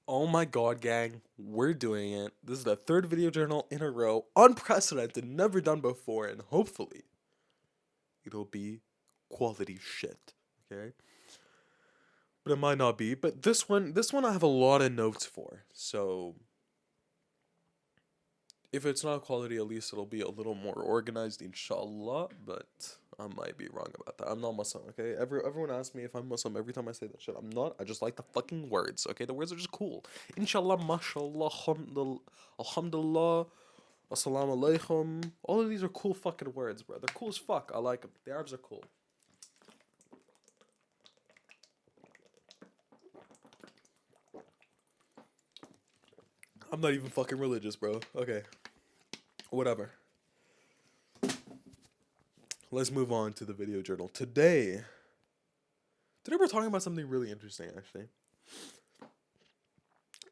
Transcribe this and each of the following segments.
Oh my god, gang, we're doing it. This is the third video journal in a row. Unprecedented, never done before, and hopefully it'll be quality shit. Okay? But it might not be. But this one I have a lot of notes for. So if it's not quality, at least it'll be a little more organized, inshallah. But I might be wrong about that. I'm not Muslim, okay? Everyone asks me if I'm Muslim every time I say that shit. I'm not. I just like the fucking words, okay? The words are just cool. Inshallah, mashallah, alhamdulillah, assalamu alaikum. All of these are cool fucking words, bro. They're cool as fuck. I like them. The Arabs are cool. I'm not even fucking religious, bro. Okay. Whatever. Let's move on to the video journal. Today we're talking about something really interesting, actually.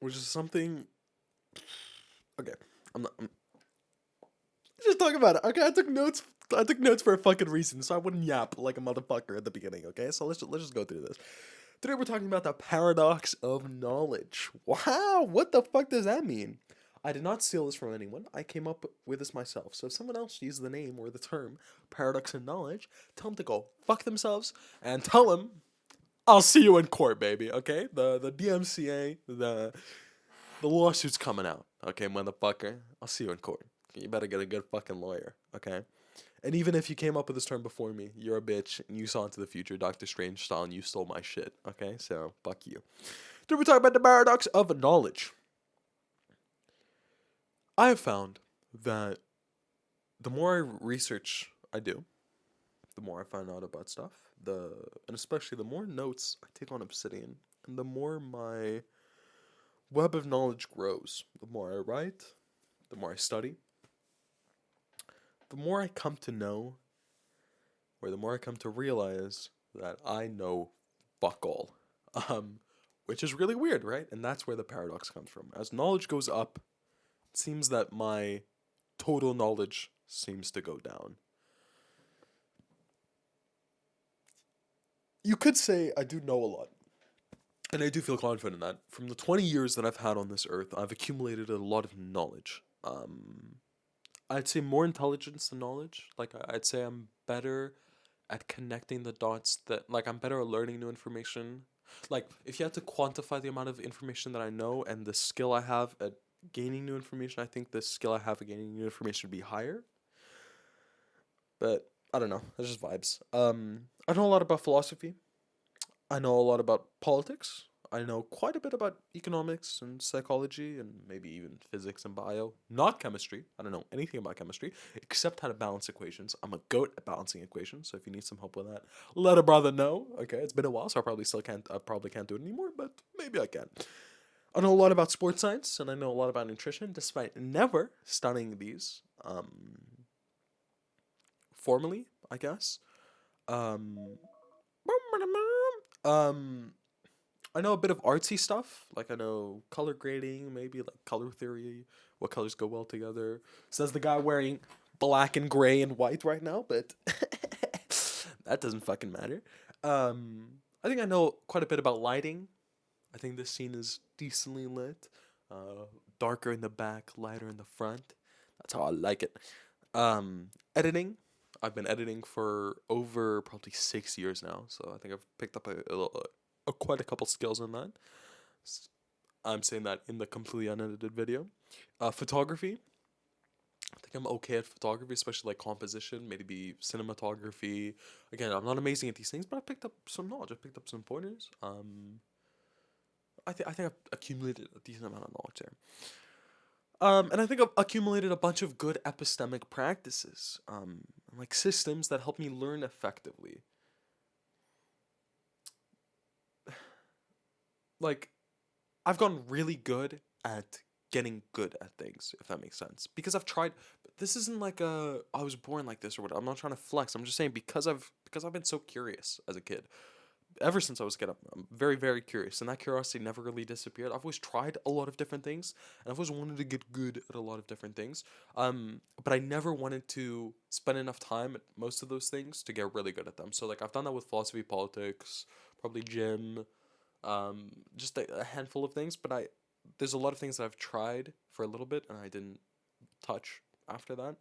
Which is something. Okay, I'm just talking about it. Okay, I took notes. I took notes for a fucking reason, so I wouldn't yap like a motherfucker at the beginning. Okay, so let's just go through this. Today we're talking about the paradox of knowledge. Wow, what the fuck does that mean? I did not steal this from anyone. I came up with this myself. So if someone else used the name or the term paradox of knowledge, tell them to go fuck themselves and tell them I'll see you in court, baby. Okay, the DMCA, the lawsuit's coming out. Okay, motherfucker, I'll see you in court. You better get a good fucking lawyer. Okay. And even if you came up with this term before me, you're a bitch and you saw into the future, Doctor Strange style, and you stole my shit. Okay, so fuck you. Today we talk about the paradox of knowledge. I have found that the more research I do, the more I find out about stuff. And especially the more notes I take on Obsidian, and the more my web of knowledge grows. The more I write, the more I study, the more I come to know, or the more I come to realize that I know fuck all. Which is really weird, right? And that's where the paradox comes from. As knowledge goes up, it seems that my total knowledge seems to go down. You could say I do know a lot. And I do feel confident in that. From the 20 years that I've had on this earth, I've accumulated a lot of knowledge. I'd say more intelligence than knowledge. Like, I'd say I'm better at connecting the dots like, I'm better at learning new information. Like, if you had to quantify the amount of information that I know and the skill I have at gaining new information, I think the skill I have at gaining new information would be higher. But I don't know. It's just vibes. I know a lot about philosophy. I know a lot about politics. I know quite a bit about economics and psychology and maybe even physics and bio. Not chemistry. I don't know anything about chemistry except how to balance equations. I'm a goat at balancing equations, so if you need some help with that, let a brother know. Okay, it's been a while, so I probably can't do it anymore, but maybe I can. I know a lot about sports science and I know a lot about nutrition, despite never studying these formally, I guess. Um, um, I know a bit of artsy stuff. Like I know color grading, maybe like color theory, what colors go well together. Says the guy wearing black and gray and white right now, but that doesn't fucking matter. I think I know quite a bit about lighting. I think this scene is decently lit. Darker in the back, lighter in the front. That's how I like it. Editing. I've been editing for over probably 6 years now, so I think I've picked up quite a couple skills in that. I'm saying that in the completely unedited video. Photography. I think I'm okay at photography, especially like composition, maybe cinematography. Again, I'm not amazing at these things, but I picked up some knowledge. I picked up some pointers. I think I've accumulated a decent amount of knowledge there. And I think I've accumulated a bunch of good epistemic practices, like systems that help me learn effectively. Like, I've gotten really good at getting good at things, if that makes sense. Because I've tried. This isn't like I was born like this or whatever. I'm not trying to flex. I'm just saying because I've been so curious as a kid. Ever since I was a kid, I'm very, very curious, and that curiosity never really disappeared. I've always tried a lot of different things, and I've always wanted to get good at a lot of different things. But I never wanted to spend enough time at most of those things to get really good at them. So like I've done that with philosophy, politics, probably gym, just a handful of things. But there's a lot of things that I've tried for a little bit and I didn't touch after that.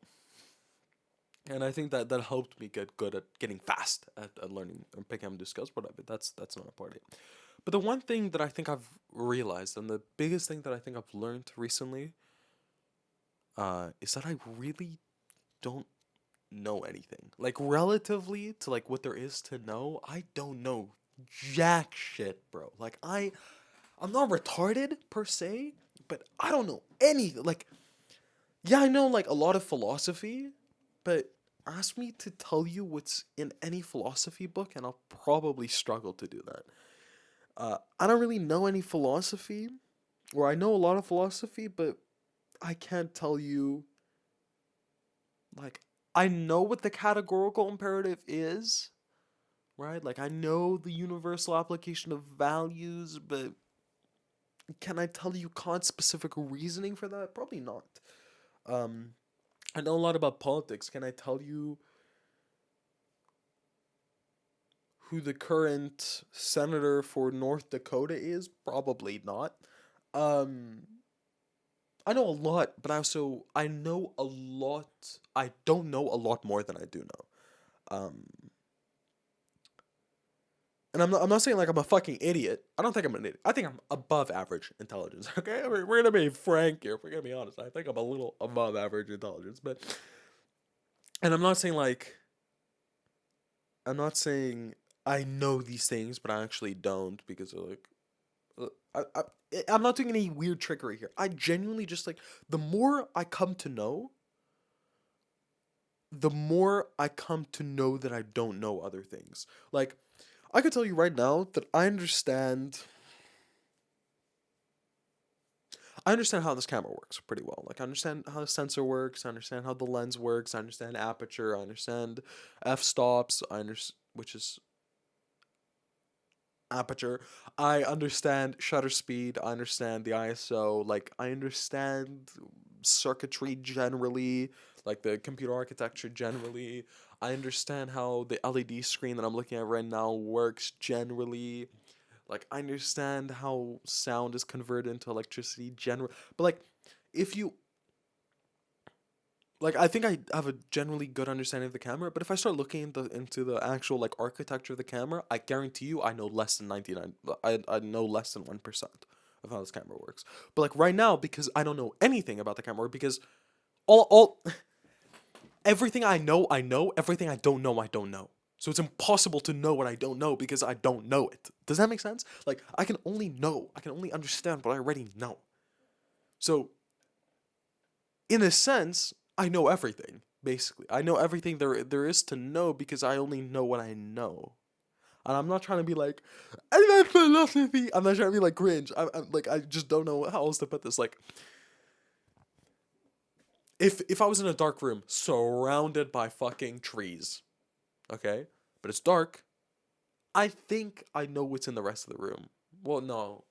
And I think that that helped me get good at getting fast at learning and picking up new skills. Whatever, that's not a part of it. But the one thing that I think I've realized, and the biggest thing that I think I've learned recently, is that I really don't know anything. Like relatively to like what there is to know, I don't know jack shit, bro. Like I'm not retarded per se, but I don't know anything. Like yeah, I know like a lot of philosophy, but ask me to tell you what's in any philosophy book and I'll probably struggle to do that. I don't really know any philosophy, or I know a lot of philosophy, but I can't tell you like I know what the categorical imperative is, right? Like I know the universal application of values, but can I tell you Kant's specific reasoning for that? Probably not. Um, I know a lot about politics. Can I tell you who the current senator for North Dakota is? Probably not. Um, I know a lot, but I know a lot. I don't know a lot more than I do know. And I'm not saying like I'm a fucking idiot. I don't think I'm an idiot. I think I'm above average intelligence. Okay, I mean, we're gonna be frank here. If we're gonna be honest, I think I'm a little above average intelligence. But and I'm not saying I know these things, but I actually don't because they're like I'm not doing any weird trickery here. I genuinely just like the more I come to know, the more I come to know that I don't know other things. Like I could tell you right now that I understand how this camera works pretty well. Like I understand how the sensor works, I understand how the lens works, I understand aperture, I understand f-stops, I understand which is aperture. I understand shutter speed, I understand the ISO, like I understand circuitry generally, like the computer architecture generally. I understand how the LED screen that I'm looking at right now works generally. Like I understand how sound is converted into electricity general, but like if you like I think I have a generally good understanding of the camera, but if I start looking into the actual like architecture of the camera, I guarantee you I know less than 99 I know less than 1% of how this camera works. But like right now because I don't know anything about the camera because all everything I know, everything I don't know. So it's impossible to know what I don't know because I don't know it. Does that make sense? Like I can only know, I can only understand what I already know. So in a sense, I know everything, basically. I know everything there is to know because I only know what I know. And I'm not trying to be like, I love philosophy. I'm not trying to be like cringe. I'm like, I just don't know how else to put this. Like, if I was in a dark room surrounded by fucking trees, okay, but it's dark, I think I know what's in the rest of the room. Well, no,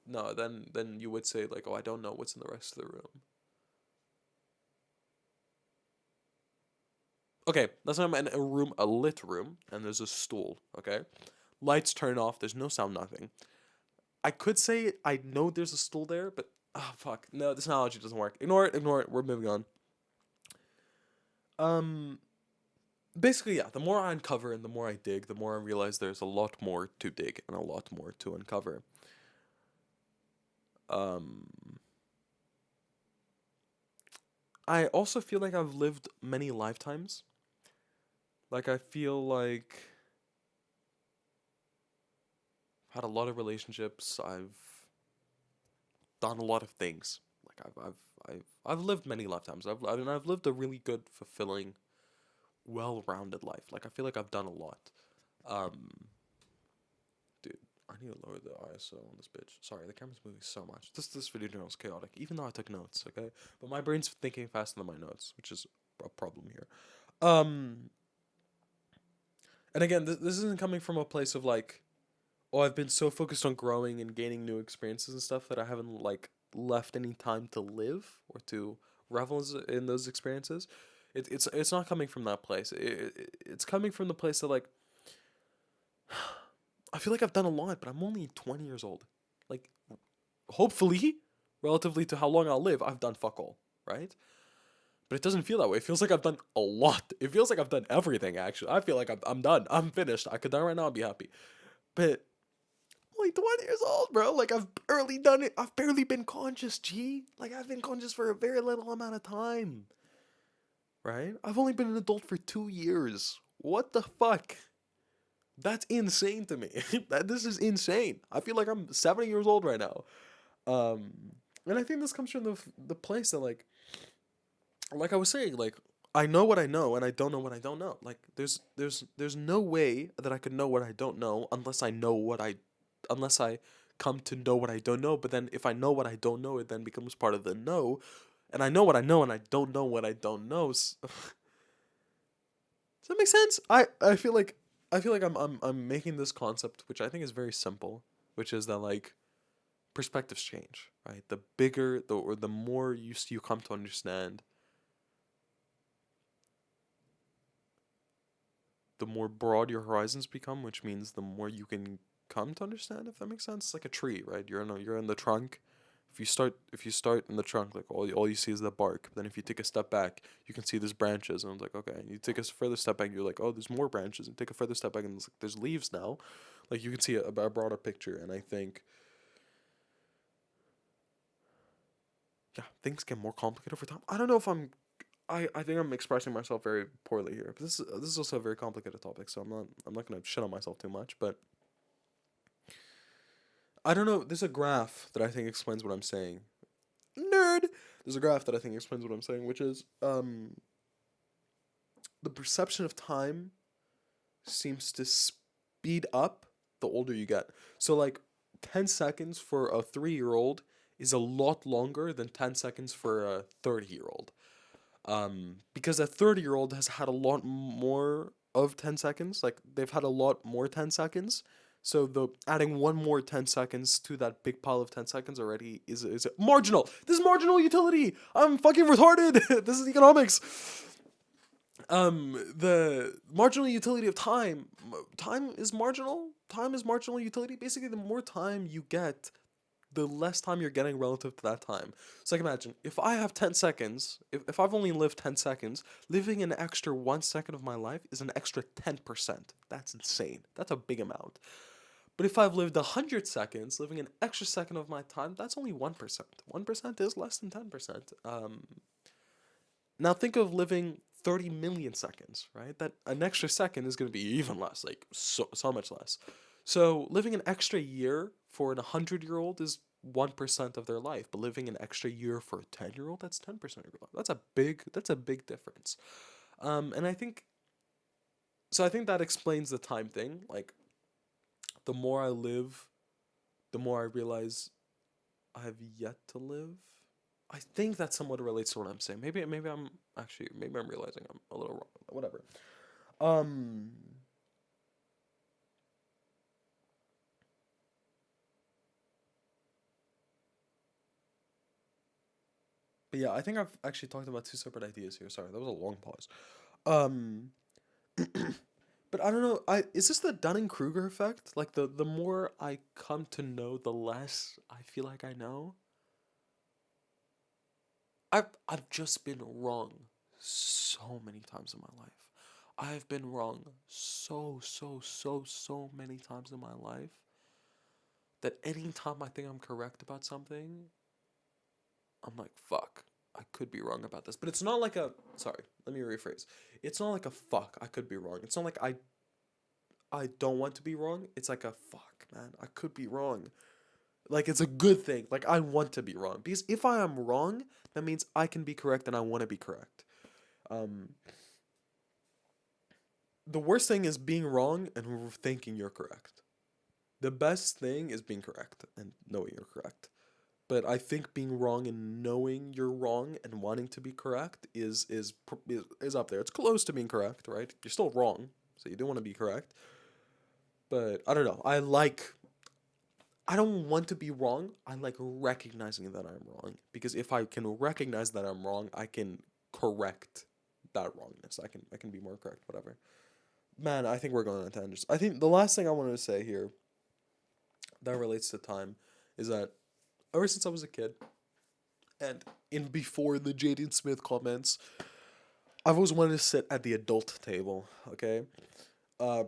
no. Then you would say like, oh, I don't know what's in the rest of the room. Okay, let's say I'm in a room, a lit room, and there's a stool. Okay, lights turn off. There's no sound, nothing. I could say I know there's a stool there, but ah, fuck. No, this analogy doesn't work. Ignore it. Ignore it. We're moving on. Um, basically, yeah. The more I uncover and the more I dig, the more I realize there's a lot more to dig and a lot more to uncover. Um, I also feel like I've lived many lifetimes. Like I feel like I've had a lot of relationships. I've done a lot of things. Like I've lived many lifetimes. I've lived a really good, fulfilling, well-rounded life. Like I feel like I've done a lot. Um, dude, I need to lower the ISO on this bitch. Sorry, the camera's moving so much. This video journal is chaotic, even though I took notes. Okay, but my brain's thinking faster than my notes, which is a problem here. Um, and again, this isn't coming from a place of like, oh, I've been so focused on growing and gaining new experiences and stuff that I haven't like left any time to live or to revel in those experiences. It's not coming from that place. It's coming from the place that like I feel like I've done a lot, but I'm only 20 years old. Like hopefully relatively to how long I'll live, I've done fuck all, right? But it doesn't feel that way. It feels like I've done a lot. It feels like I've done everything, actually. I feel like I'm done. I'm finished. I could die right now and be happy. But I'm like 20 years old, bro. Like, I've barely done it. I've barely been conscious, G. Like, I've been conscious for a very little amount of time, right? I've only been an adult for 2 years. What the fuck? That's insane to me. This is insane. I feel like I'm 70 years old right now. Um, and I think this comes from the place that like I was saying, like I know what I know and I don't know what I don't know. Like there's no way that I could know what I don't know unless I come to know what I don't know. But then if I know what I don't know, it then becomes part of the know, and I know what I know and I don't know what I don't know. Does that make sense? I feel like I'm making this concept, which I think is very simple, which is that like perspectives change, right? The bigger the more you come to understand, the more broad your horizons become, which means the more you can come to understand, if that makes sense. It's like a tree, right? You're in the trunk. If you start in the trunk, like all you see is the bark. But then if you take a step back, you can see there's branches, and it's like okay. You take a further step back, you're like oh, there's more branches. And take a further step back, and it's like, there's leaves now. Like you can see a broader picture, and I think yeah, things get more complicated over time. I don't know if I think I'm expressing myself very poorly here. But this is also a very complicated topic, so I'm not gonna shit on myself too much. But I don't know. There's a graph that I think explains what I'm saying. Nerd. There's a graph that I think explains what I'm saying, which is the perception of time seems to speed up the older you get. So like 10 seconds for a 3-year-old is a lot longer than 10 seconds for a 30-year-old. Because a 30-year-old has had a lot more of 10 seconds. Like they've had a lot more 10 seconds. So the adding one more 10 seconds to that big pile of 10 seconds already is marginal. This is marginal utility. I'm fucking retarded. This is economics. The marginal utility of time is marginal. Time is marginal utility. Basically, the more time you get, the less time you're getting relative to that time. So like imagine if I have 10 seconds, if I've only lived 10 seconds, living an extra 1 second of my life is an extra 10%. That's insane. That's a big amount. But if I've lived 100 seconds, living an extra second of my time, that's only 1%. 1% is less than 10%. Now think of living 30 million seconds, right? That an extra second is going to be even less, like so much less. So living an extra year for an 100-year-old is 1% of their life, but living an extra year for a 10-year-old, that's 10% of your life. That's a big difference. And I think that explains the time thing. Like the more I live, the more I realize I have yet to live. I think that somewhat relates to what I'm saying. Maybe I'm realizing I'm a little wrong. Whatever. Um but yeah, I think I've actually talked about two separate ideas here. Sorry, that was a long pause. Um but I don't know. I Is this the Dunning-Kruger effect? Like the more I come to know, the less I feel like I know. I've just been wrong so many times in my life. I've been wrong so many times in my life that anytime I think I'm correct about something, I'm like, fuck, I could be wrong about this. But it's not like sorry, let me rephrase. It's not like a fuck, I could be wrong. It's not like I don't want to be wrong. It's like a fuck, man, I could be wrong. Like it's a good thing. Like I want to be wrong because if I am wrong, that means I can be correct and I want to be correct. Um, the worst thing is being wrong and thinking you're correct. The best thing is being correct and knowing you're correct. But I think being wrong and knowing you're wrong and wanting to be correct is up there. It's close to being correct, right? You're still wrong, so you do want to be correct. But I don't know. I don't want to be wrong. I like recognizing that I'm wrong because if I can recognize that I'm wrong, I can correct that wrongness. I can be more correct. Whatever. Man, I think we're going on tangents. I think the last thing I wanted to say here that relates to time is that ever since I was a kid, And in before the Jaden Smith comments, I've always wanted to sit at the adult table, okay? Uh,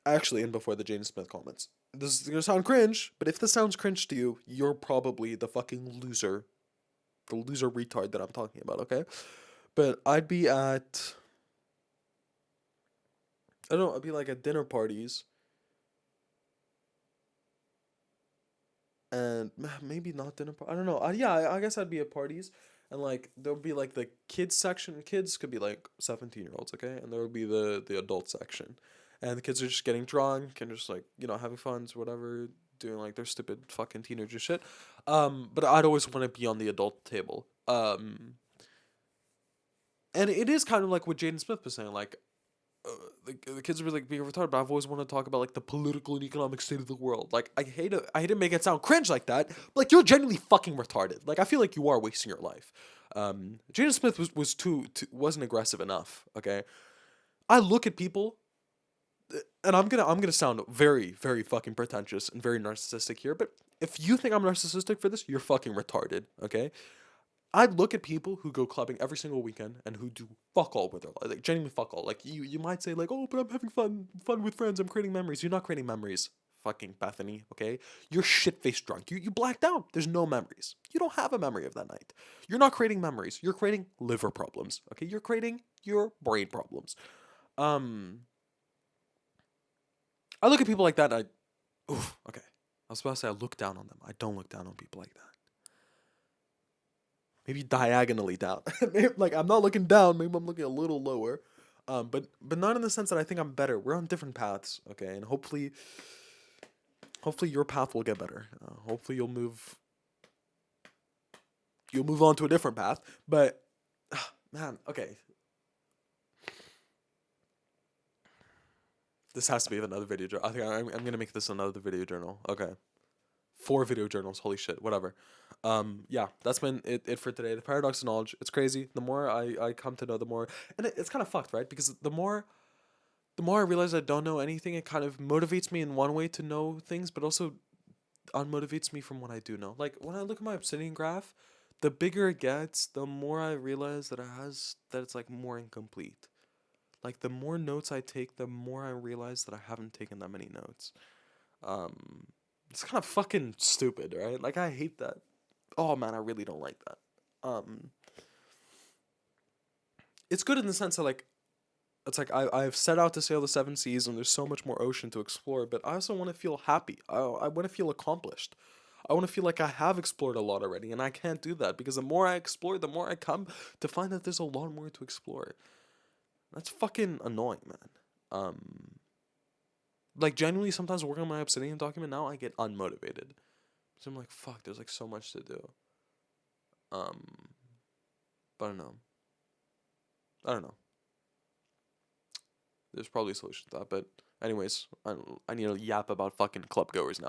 actually, in before the Jaden Smith comments. This is gonna sound cringe, but if this sounds cringe to you, you're probably the fucking loser. The loser retard that I'm talking about, okay? But I'd be at, I don't know, I'd be like at dinner parties, and maybe not dinner I don't know. Yeah, I guess I'd be at parties, and like there would be like the kids section. Kids could be like 17-year-olds, okay, and there would be the adult section, and the kids are just getting drunk and just like having fun, whatever, doing like their stupid fucking teenager shit. But I'd always want to be on the adult table. And it is kind of like what Jaden Smith was saying, like the kids were like being retarded, but I've always wanted to talk about like the political and economic state of the world. Like I hate to make it sound cringe like that, but like you're genuinely fucking retarded. Like I feel like you are wasting your life. Jaden Smith was wasn't aggressive enough. Okay, I look at people, and I'm gonna sound very very fucking pretentious and very narcissistic here, but if you think I'm narcissistic for this, you're fucking retarded. Okay, I look at people who go clubbing every single weekend and who do fuck all with their life, like genuinely fuck all. Like you might say like, oh, but I'm having fun with friends. I'm creating memories. You're not creating memories, fucking Bethany. Okay, you're shit faced drunk. You blacked out. There's no memories. You don't have a memory of that night. You're not creating memories. You're creating liver problems. Okay, you're creating your brain problems. Um, I look at people like that. And oof. Okay, I was about to say I look down on them. I don't look down on people like that. Maybe diagonally down. Maybe, like I'm not looking down. Maybe I'm looking a little lower. But not in the sense that I think I'm better. We're on different paths, okay, and hopefully your path will get better. Hopefully you'll move on to a different path. But man, okay, this has to be another video journal. I think I'm gonna make this another video journal. Okay. 4 video journals. Holy shit. Whatever. Yeah, that's been it for today. The paradox of knowledge. It's crazy. The more I come to know, the more, and it's kind of fucked, right? Because the more I realize I don't know anything, it kind of motivates me in one way to know things, but also unmotivates me from what I do know. Like when I look at my Obsidian graph, the bigger it gets, the more I realize that it's like more incomplete. Like the more notes I take, the more I realize that I haven't taken that many notes. Um, it's kind of fucking stupid, right? Like I hate that. Oh man, I really don't like that. Um, it's good in the sense that like it's like I've set out to sail the seven seas and there's so much more ocean to explore, but I also want to feel happy. I want to feel accomplished. I want to feel like I have explored a lot already, and I can't do that because the more I explore, the more I come to find that there's a lot more to explore. That's fucking annoying, man. Like genuinely, sometimes working on my Obsidian document now, I get unmotivated. So I'm like, fuck, there's like so much to do. Um, but I don't know. I don't know. There's probably a solution to that, but anyways, I need to yap about fucking club goers now.